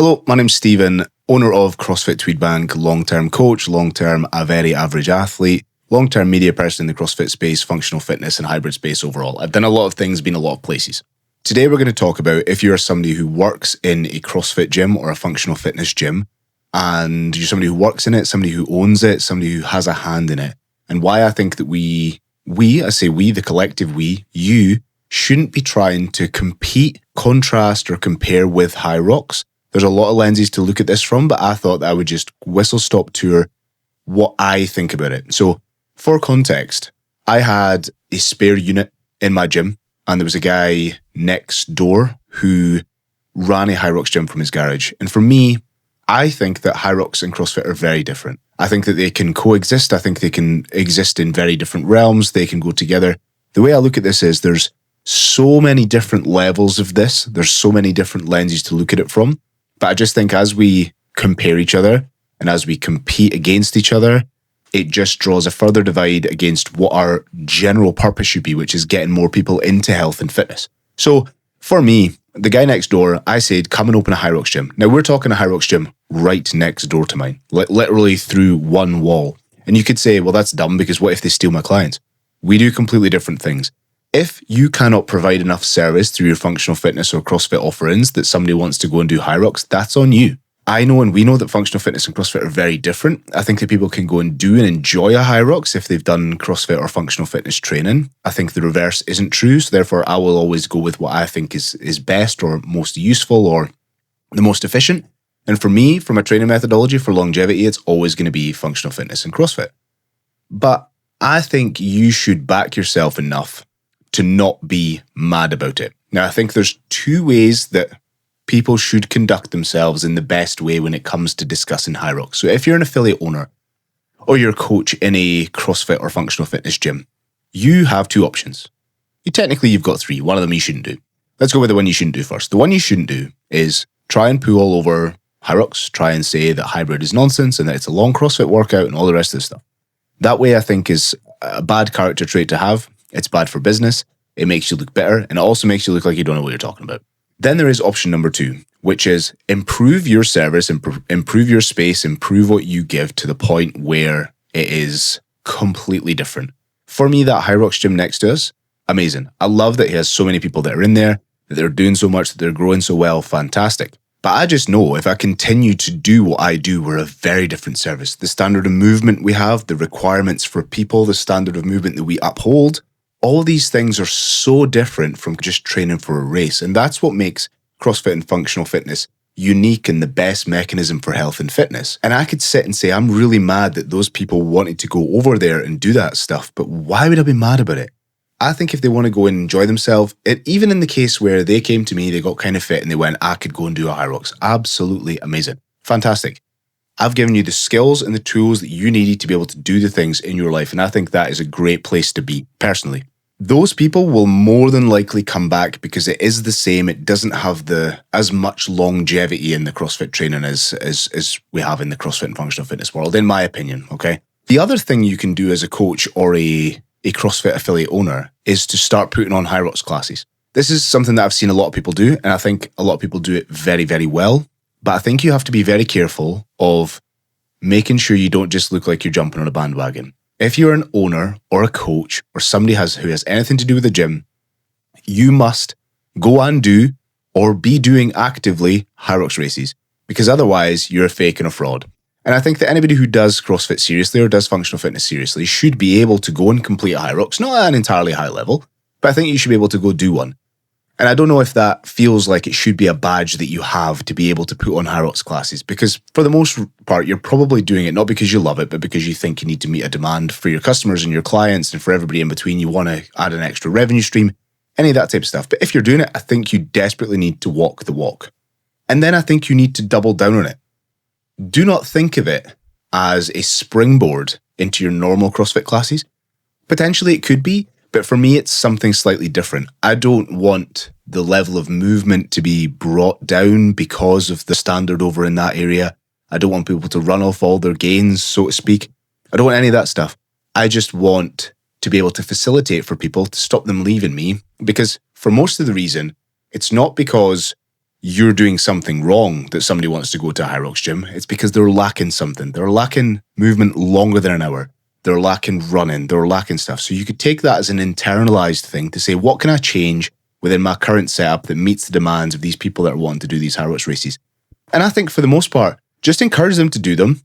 Hello, my name's Stephen, owner of CrossFit Tweedbank, long-term coach, long-term a very average athlete, long-term media person in the CrossFit space, functional fitness and hybrid space overall. I've done a lot of things, been a lot of places. Today we're going to talk about if you're somebody who works in a CrossFit gym or a functional fitness gym, and you're somebody who works in it, somebody who owns it, somebody who has a hand in it, and why I think that the collective you shouldn't be trying to compete, contrast, or compare with HYROX. There's a lot of lenses to look at this from, but I thought that I would just whistle-stop tour what I think about it. So, for context, I had a spare unit in my gym, and there was a guy next door who ran a HYROX gym from his garage. And for me, I think that HYROX and CrossFit are very different. I think that they can coexist. I think they can exist in very different realms. They can go together. The way I look at this is there's so many different levels of this. There's so many different lenses to look at it from. But I just think as we compare each other and as we compete against each other, it just draws a further divide against what our general purpose should be, which is getting more people into health and fitness. So for me, the guy next door, I said, come and open a HYROX gym. Now we're talking a HYROX gym right next door to mine, literally through one wall. And you could say, well, that's dumb because what if they steal my clients? We do completely different things. If you cannot provide enough service through your functional fitness or CrossFit offerings that somebody wants to go and do HYROX, that's on you. I know and we know that functional fitness and CrossFit are very different. I think that people can go and do and enjoy a HYROX if they've done CrossFit or functional fitness training. I think the reverse isn't true, so therefore I will always go with what I think is best or most useful or the most efficient. And for me, from a training methodology for longevity, it's always going to be functional fitness and CrossFit. But I think you should back yourself enough to not be mad about it. Now, I think there's two ways that people should conduct themselves in the best way when it comes to discussing HYROX. So if you're an affiliate owner or you're a coach in a CrossFit or functional fitness gym, you have two options. You've got three. One of them you shouldn't do. Let's go with the one you shouldn't do first. The one you shouldn't do is try and poo all over HYROX, try and say that hybrid is nonsense and that it's a long CrossFit workout and all the rest of the stuff. That way I think is a bad character trait to have. It's bad for business. It makes you look better. And it also makes you look like you don't know what you're talking about. Then there is option number two, which is improve your service, improve your space, improve what you give to the point where it is completely different. For me, that HYROX gym next to us, amazing. I love that he has so many people that are in there, that they're doing so much, that they're growing so well. Fantastic. But I just know if I continue to do what I do, we're a very different service. The standard of movement we have, the requirements for people, the standard of movement that we uphold, all these things are so different from just training for a race. And that's what makes CrossFit and functional fitness unique and the best mechanism for health and fitness. And I could sit and say, I'm really mad that those people wanted to go over there and do that stuff. But why would I be mad about it? I think if they want to go and enjoy themselves, even in the case where they came to me, they got kind of fit and they went, I could go and do a HYROX. Absolutely amazing. Fantastic. I've given you the skills and the tools that you needed to be able to do the things in your life. And I think that is a great place to be, personally. Those people will more than likely come back because it is the same. It doesn't have as much longevity in the CrossFit training as we have in the CrossFit and functional fitness world, in my opinion, okay? The other thing you can do as a coach or a CrossFit affiliate owner is to start putting on HYROX classes. This is something that I've seen a lot of people do, and I think a lot of people do it very, very well. But I think you have to be very careful of making sure you don't just look like you're jumping on a bandwagon. If you're an owner or a coach or somebody who has anything to do with the gym, you must go and do or be doing actively HYROX races, because otherwise you're a fake and a fraud. And I think that anybody who does CrossFit seriously or does functional fitness seriously should be able to go and complete a HYROX, not at an entirely high level, but I think you should be able to go do one. And I don't know if that feels like it should be a badge that you have to be able to put on HYROX classes, because for the most part, you're probably doing it not because you love it, but because you think you need to meet a demand for your customers and your clients and for everybody in between. You want to add an extra revenue stream, any of that type of stuff. But if you're doing it, I think you desperately need to walk the walk. And then I think you need to double down on it. Do not think of it as a springboard into your normal CrossFit classes. Potentially it could be, but for me, it's something slightly different. I don't want the level of movement to be brought down because of the standard over in that area. I don't want people to run off all their gains, so to speak. I don't want any of that stuff. I just want to be able to facilitate for people to stop them leaving me, because for most of the reason, it's not because you're doing something wrong that somebody wants to go to a HYROX gym. It's because they're lacking something. They're lacking movement longer than an hour. They're lacking running. They're lacking stuff. So you could take that as an internalized thing to say, what can I change within my current setup that meets the demands of these people that are wanting to do these HYROX races? And I think for the most part, just encourage them to do them.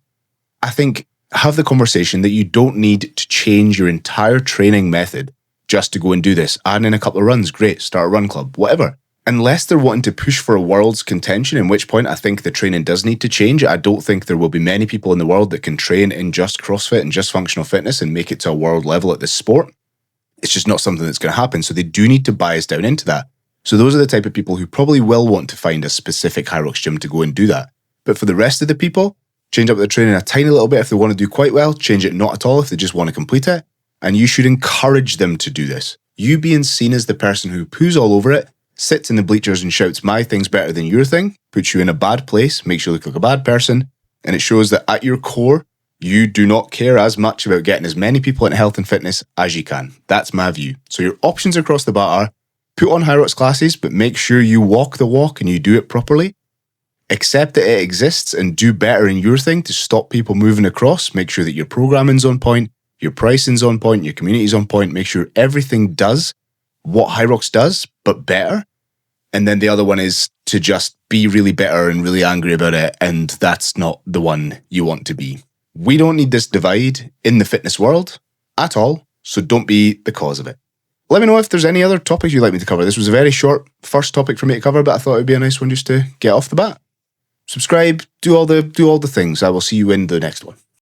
I think have the conversation that you don't need to change your entire training method just to go and do this. Add in a couple of runs, great, start a run club, whatever. Unless they're wanting to push for a world's contention, in which point I think the training does need to change. I don't think there will be many people in the world that can train in just CrossFit and just functional fitness and make it to a world level at this sport. It's just not something that's going to happen. So they do need to bias down into that. So those are the type of people who probably will want to find a specific HYROX gym to go and do that. But for the rest of the people, change up the training a tiny little bit if they want to do quite well, change it not at all if they just want to complete it. And you should encourage them to do this. You being seen as the person who poos all over it, sits in the bleachers and shouts, my thing's better than your thing, puts you in a bad place, makes you look like a bad person, and it shows that at your core, you do not care as much about getting as many people into health and fitness as you can. That's my view. So your options across the bat are, put on HYROX classes, but make sure you walk the walk and you do it properly. Accept that it exists and do better in your thing to stop people moving across. Make sure that your programming's on point, your pricing's on point, your community's on point. Make sure everything does what HYROX does, but better. And then the other one is to just be really bitter and really angry about it, and that's not the one you want to be. We don't need this divide in the fitness world at all, so don't be the cause of it. Let me know if there's any other topics you'd like me to cover. This was a very short first topic for me to cover, but I thought it would be a nice one just to get off the bat. Subscribe, do all the things. I will see you in the next one.